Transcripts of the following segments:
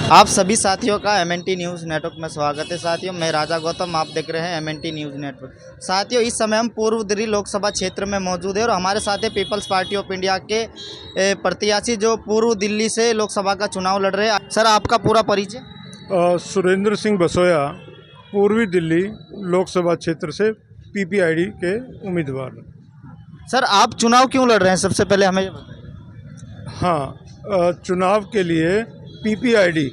आप सभी साथियों का एमएनटी न्यूज़ नेटवर्क में स्वागत है। साथियों, मैं राजा गौतम, आप देख रहे हैं एमएनटी न्यूज़ नेटवर्क। साथियों, इस समय हम पूर्व दिल्ली लोकसभा क्षेत्र में मौजूद है और हमारे साथ है पीपल्स पार्टी ऑफ इंडिया के प्रत्याशी जो पूर्व दिल्ली से लोकसभा का चुनाव लड़ रहे हैं। सर, आपका पूरा परिचय? सुरेंद्र सिंह बसोया, पूर्वी दिल्ली लोकसभा क्षेत्र से पीपीआईडी के उम्मीदवार। सर, आप चुनाव क्यों लड़ रहे हैं, सबसे पहले हमें बताइए। हाँ, चुनाव के लिए पीपीआईडी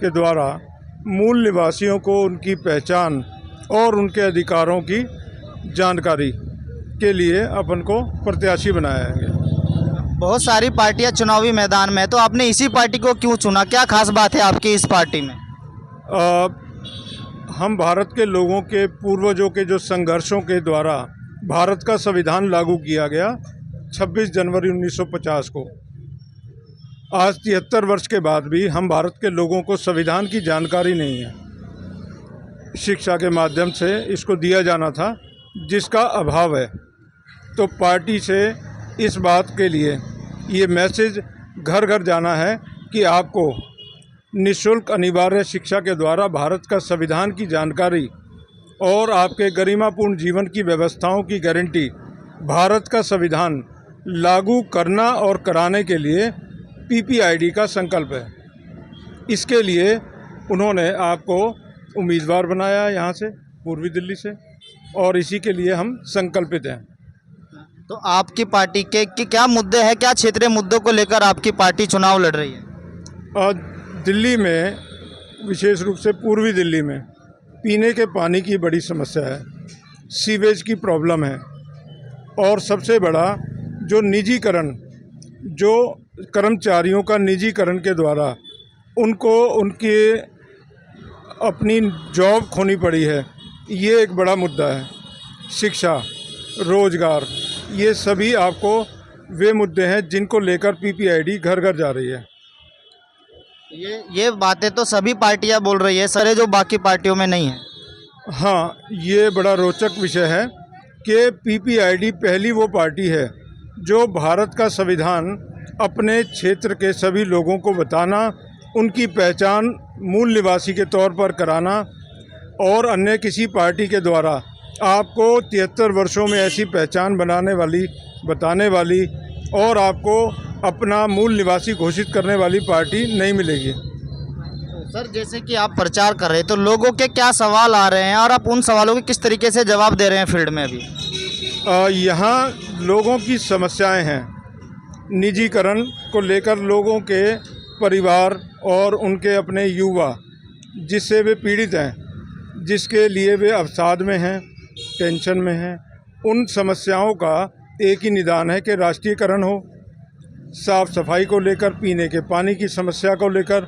के द्वारा मूल निवासियों को उनकी पहचान और उनके अधिकारों की जानकारी के लिए अपन को प्रत्याशी बनाया गया। बहुत सारी पार्टियां चुनावी मैदान में है, तो आपने इसी पार्टी को क्यों चुना? क्या खास बात है आपकी इस पार्टी में? हम भारत के लोगों के पूर्वजों के जो संघर्षों के द्वारा भारत का संविधान लागू किया गया 26 जनवरी 1950 को, आज 73 वर्ष के बाद भी हम भारत के लोगों को संविधान की जानकारी नहीं है। शिक्षा के माध्यम से इसको दिया जाना था, जिसका अभाव है। तो पार्टी से इस बात के लिए ये मैसेज घर घर जाना है कि आपको निःशुल्क अनिवार्य शिक्षा के द्वारा भारत का संविधान की जानकारी और आपके गरिमापूर्ण जीवन की व्यवस्थाओं की गारंटी भारत का संविधान लागू करना और कराने के लिए पीपीआईडी का संकल्प है। इसके लिए उन्होंने आपको उम्मीदवार बनाया यहाँ से, पूर्वी दिल्ली से, और इसी के लिए हम संकल्पित हैं। तो आपकी पार्टी के क्या मुद्दे हैं, क्या क्षेत्रीय मुद्दों को लेकर आपकी पार्टी चुनाव लड़ रही है? दिल्ली में, विशेष रूप से पूर्वी दिल्ली में पीने के पानी की बड़ी समस्या है, सीवेज की प्रॉब्लम है, और सबसे बड़ा जो निजीकरण, जो कर्मचारियों का निजीकरण के द्वारा उनको उनके अपनी जॉब खोनी पड़ी है, ये एक बड़ा मुद्दा है। शिक्षा, रोजगार, ये सभी आपको वे मुद्दे हैं जिनको लेकर पीपीआईडी घर घर जा रही है। ये बातें तो सभी पार्टियां बोल रही है सर, जो बाकी पार्टियों में नहीं है। हाँ, ये बड़ा रोचक विषय है कि पीपीआईडी पहली वो पार्टी है जो भारत का संविधान अपने क्षेत्र के सभी लोगों को बताना, उनकी पहचान मूल निवासी के तौर पर कराना, और अन्य किसी पार्टी के द्वारा आपको 73 वर्षों में ऐसी पहचान बताने वाली और आपको अपना मूल निवासी घोषित करने वाली पार्टी नहीं मिलेगी। सर, जैसे कि आप प्रचार कर रहे हैं तो लोगों के क्या सवाल आ रहे हैं और आप उन सवालों के किस तरीके से जवाब दे रहे हैं फील्ड में अभी? यहाँ लोगों की समस्याएं हैं, निजीकरण को लेकर लोगों के परिवार और उनके अपने युवा जिससे वे पीड़ित हैं, जिसके लिए वे अवसाद में हैं, टेंशन में हैं, उन समस्याओं का एक ही निदान है कि राष्ट्रीयकरण हो। साफ सफाई को लेकर, पीने के पानी की समस्या को लेकर,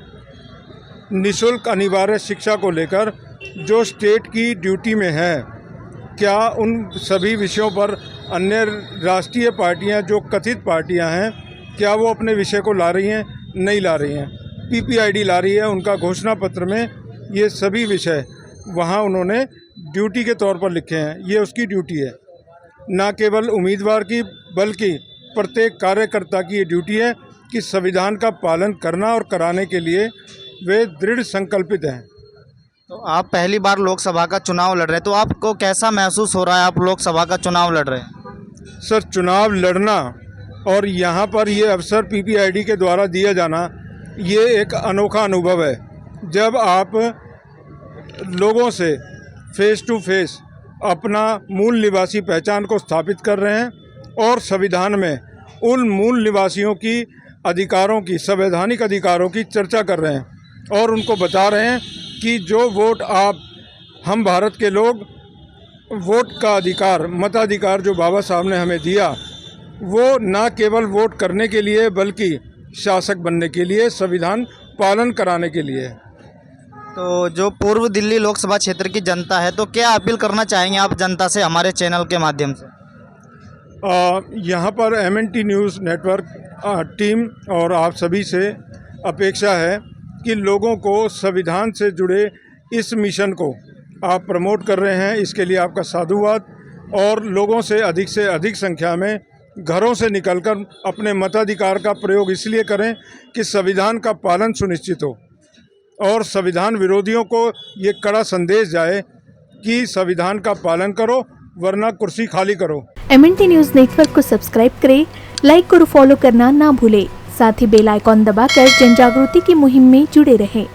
निःशुल्क अनिवार्य शिक्षा को लेकर जो स्टेट की ड्यूटी में है, क्या उन सभी विषयों पर अन्य राष्ट्रीय पार्टियां, जो कथित पार्टियां हैं, क्या वो अपने विषय को ला रही हैं? नहीं ला रही हैं। पीपीआईडी ला रही है। उनका घोषणा पत्र में ये सभी विषय वहाँ उन्होंने ड्यूटी के तौर पर लिखे हैं। ये उसकी ड्यूटी है, ना केवल उम्मीदवार की बल्कि प्रत्येक कार्यकर्ता की ये ड्यूटी है कि संविधान का पालन करना और कराने के लिए वे दृढ़ संकल्पित हैं। तो आप पहली बार लोकसभा का चुनाव लड़ रहे हैं, तो आपको कैसा महसूस हो रहा है, आप लोकसभा का चुनाव लड़ रहे हैं? सर, चुनाव लड़ना और यहाँ पर ये अवसर पीपीआईडी के द्वारा दिया जाना, ये एक अनोखा अनुभव है। जब आप लोगों से फेस टू फेस अपना मूल निवासी पहचान को स्थापित कर रहे हैं और संविधान में उन मूल निवासियों की अधिकारों की, संवैधानिक अधिकारों की चर्चा कर रहे हैं और उनको बता रहे हैं कि जो वोट हम भारत के लोग, वोट का अधिकार, मताधिकार जो बाबा साहब ने हमें दिया, वो ना केवल वोट करने के लिए बल्कि शासक बनने के लिए, संविधान पालन कराने के लिए। तो जो पूर्व दिल्ली लोकसभा क्षेत्र की जनता है, तो क्या अपील करना चाहेंगे आप जनता से हमारे चैनल के माध्यम से? यहाँ पर एमएनटी न्यूज़ नेटवर्क टीम और आप सभी से अपेक्षा है कि लोगों को संविधान से जुड़े इस मिशन को आप प्रमोट कर रहे हैं, इसके लिए आपका साधुवाद, और लोगों से अधिक संख्या में घरों से निकलकर अपने मताधिकार का प्रयोग इसलिए करें कि संविधान का पालन सुनिश्चित हो। और संविधान विरोधियों को ये कड़ा संदेश जाए कि संविधान का पालन करो वरना कुर्सी खाली करो। MNT न्यूज़ नेटवर्क को सब्सक्राइब करें, लाइक और फॉलो करना ना भूलें। साथ ही बेल आइकॉन दबाकर जन जागृति की मुहिम में जुड़े रहें।